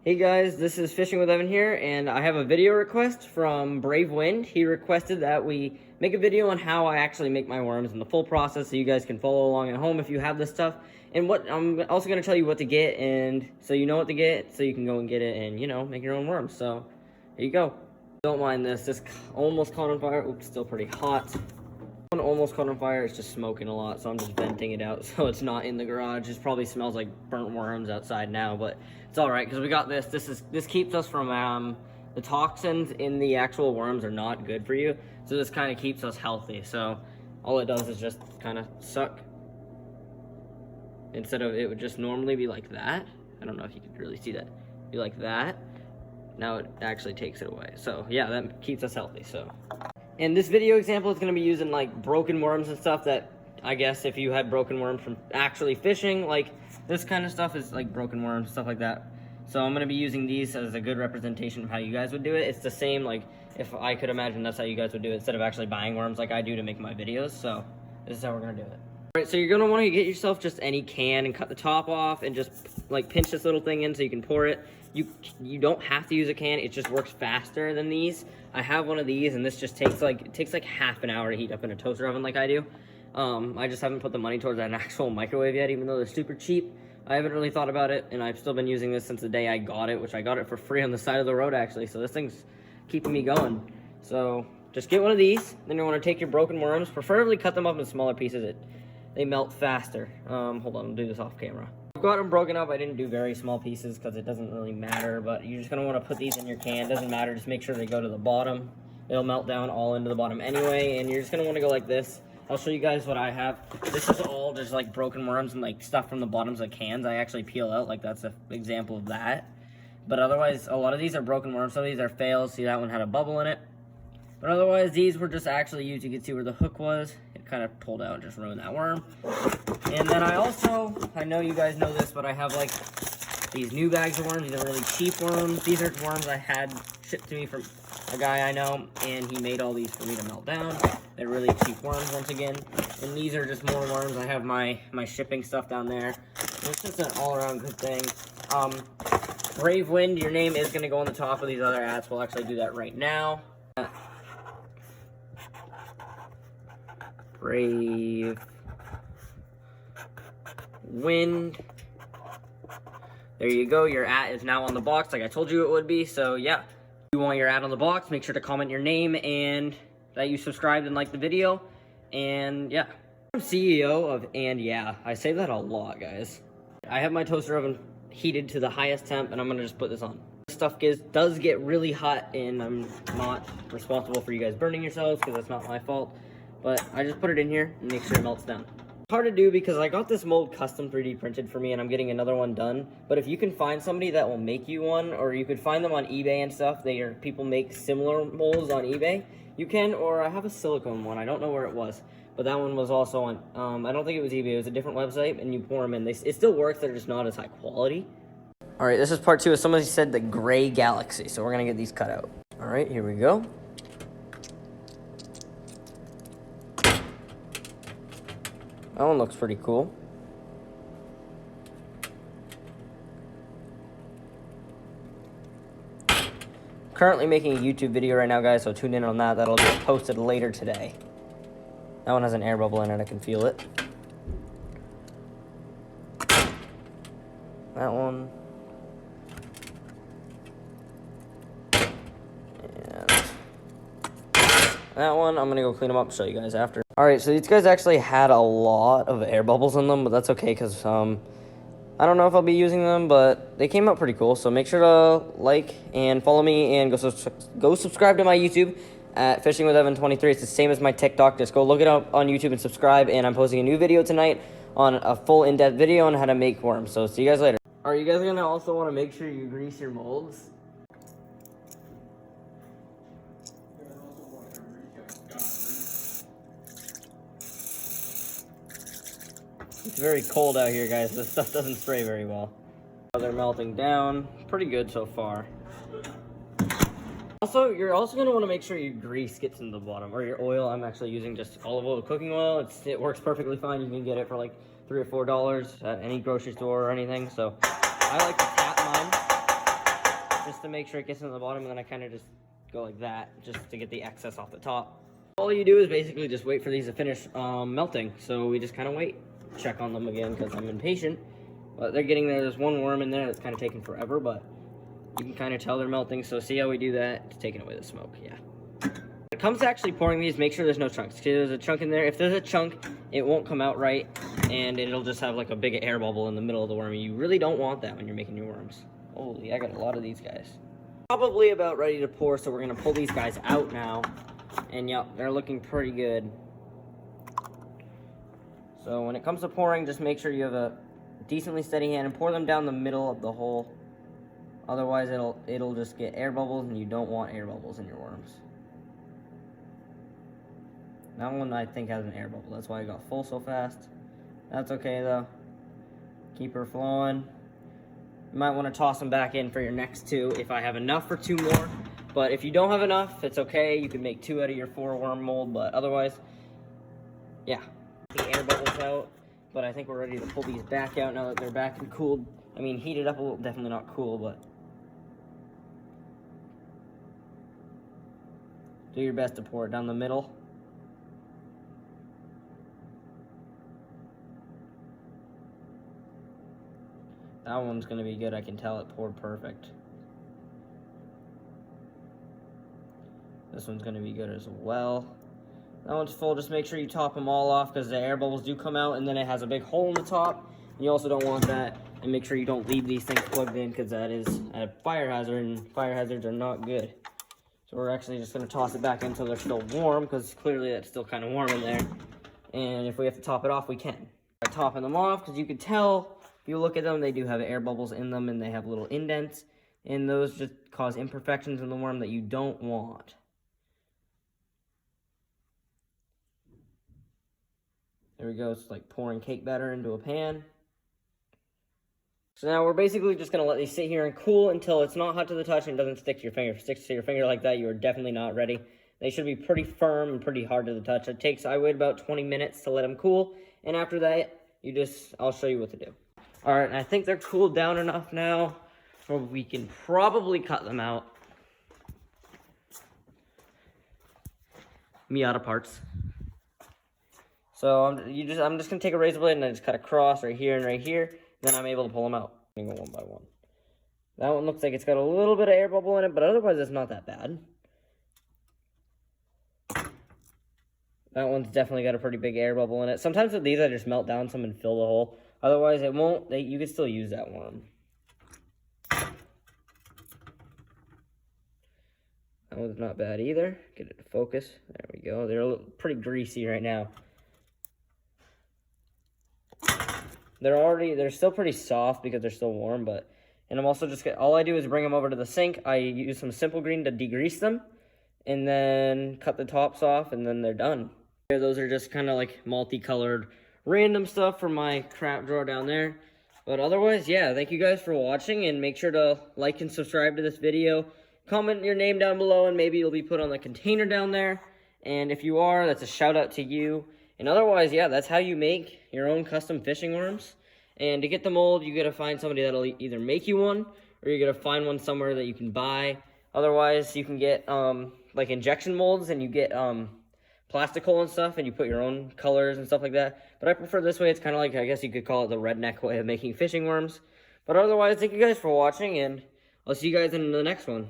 Hey guys, this is Fishing with Evan here, and I have a video request from Brave Wind. He requested that we make a video on how I actually make my worms and the full process so you guys can follow along at home if you have this stuff. And what I'm also going to tell you what to get, and so you know what to get, so you can go and get it and, you know, make your own worms. So, here you go. Don't mind this. This almost caught on fire. Oops, still pretty hot. One almost caught on fire. It's just smoking a lot, so I'm just venting it out so it's not in the garage. It probably smells like burnt worms outside now, but it's all right because we got this. This keeps us from the toxins in the actual worms are not good for you, so this kind of keeps us healthy. So all it does is just kind of suck. Instead of it would just normally be like that. I don't know if you could really see that. Be like that. Now it actually takes it away. So yeah, that keeps us healthy. So. And this video example is going to be using like broken worms and stuff that I guess if you had broken worms from actually fishing, like this kind of stuff is like broken worms, stuff like that. So I'm going to be using these as a good representation of how you guys would do it. It's the same, like if I could imagine that's how you guys would do it instead of actually buying worms like I do to make my videos. So this is how we're going to do it. All right, so you're going to want to get yourself just any can and cut the top off and just like pinch this little thing in so you can pour it. You don't have to use a can, it just works faster than these. I have one of these and this just takes like half an hour to heat up in a toaster oven like I do. I just haven't put the money towards an actual microwave yet, even though they're super cheap. I haven't really thought about it, and I've still been using this since the day I got it, which I got it for free on the side of the road actually, so this thing's keeping me going. So just get one of these, then you want to take your broken worms, preferably cut them up in smaller pieces. They melt faster. Hold on, I'll do this off camera. I've got them broken up. I didn't do very small pieces because it doesn't really matter, but you're just going to want to put these in your can. Doesn't matter, just make sure they go to the bottom. It'll melt down all into the bottom anyway, and you're just going to want to go like this. I'll show you guys what I have. This is all just like broken worms and like stuff from the bottoms of cans I actually peel out, like that's an example of that. But otherwise, a lot of these are broken worms. Some of these are fails. See, that one had a bubble in it. But otherwise, these were just actually used. You can see where the hook was. It kind of pulled out and just ruined that worm. And then I know you guys know this, but I have like these new bags of worms. These are really cheap worms. These are worms I had shipped to me from a guy I know, and he made all these for me to melt down. They're really cheap worms once again. And these are just more worms. I have my shipping stuff down there. And it's just an all-around good thing. Brave Wind, your name is going to go on the top of these other ads. We'll actually do that right now. Brave Wind. There you go. Your ad is now on the box like I told you it would be. So yeah, if you want your ad on the box, make sure to comment your name and that you subscribed and liked the video. And yeah, I'm CEO of And Yeah. I say that a lot, guys. I have my toaster oven heated to the highest temp, and I'm gonna just put this on. This stuff does get really hot, and I'm not responsible for you guys burning yourselves because that's not my fault. But I just put it in here and make sure it melts down. It's hard to do because I got this mold custom 3D printed for me and I'm getting another one done. But if you can find somebody that will make you one, or you could find them on eBay and stuff, people make similar molds on eBay, you can, or I have a silicone one, I don't know where it was. But that one was also on, I don't think it was eBay, it was a different website, and you pour them in. It still works, they're just not as high quality. All right, this is part 2, as somebody said, the gray galaxy. So we're gonna get these cut out. All right, here we go. That one looks pretty cool. Currently making a YouTube video right now, guys, so tune in on that. That'll get posted later today. That one has an air bubble in it, I can feel it. That one. And that one, I'm gonna go clean them up and show you guys after. Alright, so these guys actually had a lot of air bubbles in them, but that's okay, because I don't know if I'll be using them, but they came out pretty cool. So make sure to like and follow me, and go subscribe to my YouTube at Fishing with Evan 23. It's the same as my TikTok. Just go look it up on YouTube and subscribe, and I'm posting a new video tonight on a full in-depth video on how to make worms. So see you guys later. Are you guys gonna also want to make sure you grease your molds? It's very cold out here, guys. This stuff doesn't spray very well. They're melting down. Pretty good so far. Also, you're also going to want to make sure your grease gets in the bottom, or your oil. I'm actually using just olive oil cooking oil. It works perfectly fine. You can get it for like $3 or $4 at any grocery store or anything. So I like to tap mine. just to make sure it gets in the bottom, and then I kind of just go like that just to get the excess off the top. All you do is basically just wait for these to finish melting. So we just kind of wait, check on them again because I'm impatient. But they're getting there. There's one worm in there that's kind of taking forever, but you can kind of tell they're melting. So see how we do that? It's taking away the smoke, yeah. When it comes to actually pouring these, make sure there's no chunks. See, there's a chunk in there. If there's a chunk, it won't come out right, and it'll just have like a big air bubble in the middle of the worm. You really don't want that when you're making your worms. Holy, I got a lot of these guys. Probably about ready to pour, so we're gonna pull these guys out now. And yep, they're looking pretty good. So when it comes to pouring, just make sure you have a decently steady hand and pour them down the middle of the hole. Otherwise, it'll just get air bubbles, and you don't want air bubbles in your worms. That one I think has an air bubble. That's why I got full so fast. That's okay though. Keep her flowing. You might want to toss them back in for your next two if I have enough for 2 more. But if you don't have enough, it's okay. You can make 2 out of your 4 worm mold. But otherwise, yeah. The air bubbles out. But I think we're ready to pull these back out now that they're back and cooled. I mean, heated up a little, definitely not cool, but do your best to pour it down the middle. That one's gonna be good. I can tell it poured perfect. This one's gonna be good as well. That one's full. Just make sure you top them all off because the air bubbles do come out, and then it has a big hole in the top. You also don't want that. And make sure you don't leave these things plugged in because that is a fire hazard, and fire hazards are not good. So we're actually just gonna toss it back in until they're still warm, because clearly that's still kind of warm in there. And if we have to top it off, we can. By topping them off, because you can tell, if you look at them, they do have air bubbles in them, and they have little indents. And those just cause imperfections in the worm that you don't want. There we go, it's like pouring cake batter into a pan. So now we're basically just gonna let these sit here and cool until it's not hot to the touch and doesn't stick to your finger. If it sticks to your finger like that, you are definitely not ready. They should be pretty firm and pretty hard to the touch. It takes, I wait about 20 minutes to let them cool. And after that, I'll show you what to do. All right, and I think they're cooled down enough now where we can probably cut them out. Miata parts. So I'm just gonna take a razor blade and I just cut across right here and right here. Then I'm able to pull them out. I'm gonna go one by one. That one looks like it's got a little bit of air bubble in it, but otherwise it's not that bad. That one's definitely got a pretty big air bubble in it. Sometimes with these I just melt down some and fill the hole. Otherwise it won't. You can still use that worm. That one's not bad either. Get it to focus. There we go. They're pretty greasy right now. They're still pretty soft because they're still warm, and I'm also all I do is bring them over to the sink. I use some Simple Green to degrease them, and then cut the tops off, and then they're done. Those are just kind of like multicolored random stuff from my crap drawer down there. But otherwise, yeah, thank you guys for watching, and make sure to like and subscribe to this video. Comment your name down below, and maybe you'll be put on the container down there. And if you are, that's a shout out to you. And otherwise, yeah, that's how you make your own custom fishing worms. And to get the mold, you gotta find somebody that'll either make you one, or you gotta find one somewhere that you can buy. Otherwise, you can get like injection molds, and you get plastical and stuff, and you put your own colors and stuff like that. But I prefer this way. It's kind of like, I guess you could call it the redneck way of making fishing worms. But otherwise, thank you guys for watching, and I'll see you guys in the next one.